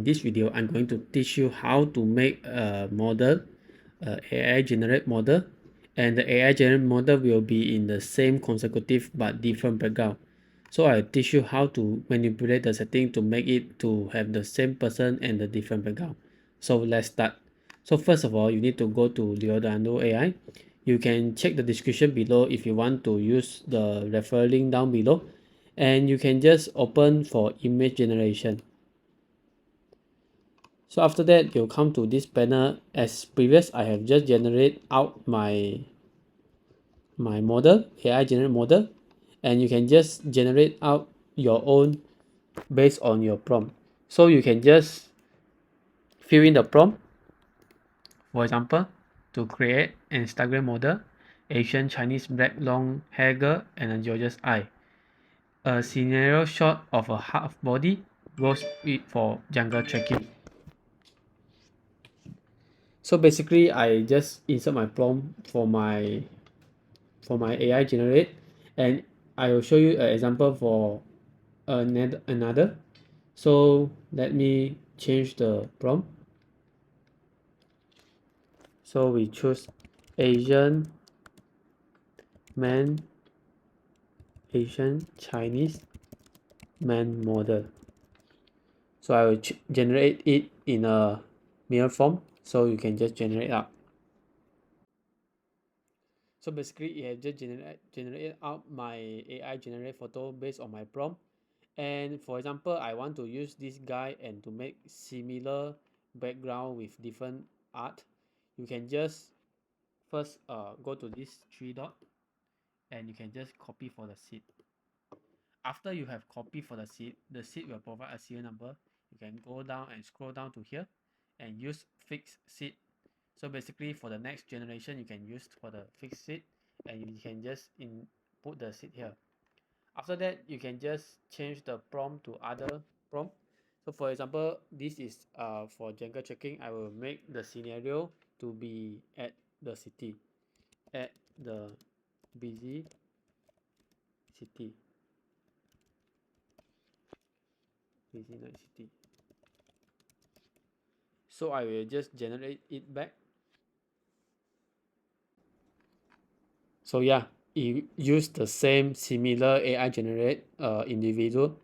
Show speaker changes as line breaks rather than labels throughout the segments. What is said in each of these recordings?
this video, I'm going to teach you how to make a model, AI generate model, and the AI generate model will be in the same consecutive but different background. So I'll teach you how to manipulate the setting to make it to have the same person and the different background. So let's start. So first of all, you need to go to Leonardo AI. You can check the description below if you want to use the referral link down below, and you can just open for image generation. So after that, you'll come to this panel. As previous, I have just generated out my model, AI generate model, and you can just generate out your own based on your prompt. So you can just fill in the prompt. For example, to create an Instagram model, Asian Chinese black long hair girl and a George's eye. A scenario shot of a half body goes for jungle trekking. So basically, I just insert my prompt for my AI generate, and I will show you an example for another. So let me change the prompt. So we choose Asian man, Asian Chinese man model. So I will generate it in a mirror form, so you can just generate up. So basically, it has just generated out my AI generate photo based on my prompt. And for example, I want to use this guy and to make similar background with different art. You can just first go to this three dot, and you can just copy for the seed. After you have copied for the seed will provide a serial number. You can go down and scroll down to here and use fixed seed. So basically, for the next generation, you can use for the fixed seed, and you can just input the seed here. After that, you can just change the prompt to other prompt. So for example, this is for jungle checking. I will make the scenario to be at the city, at the busy city, busy night city. So I will just generate it back. So yeah, it use the same similar AI generate individual,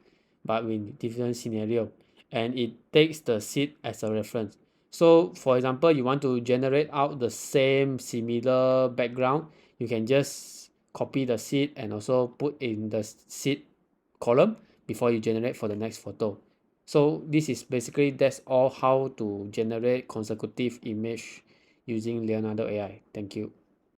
but with different scenario, and it takes the seed as a reference. So for example, you want to generate out the same similar background, you can just copy the seed and also put in the seed column before you generate for the next photo. So this is basically, that's all how to generate consecutive image using Leonardo AI. Thank you.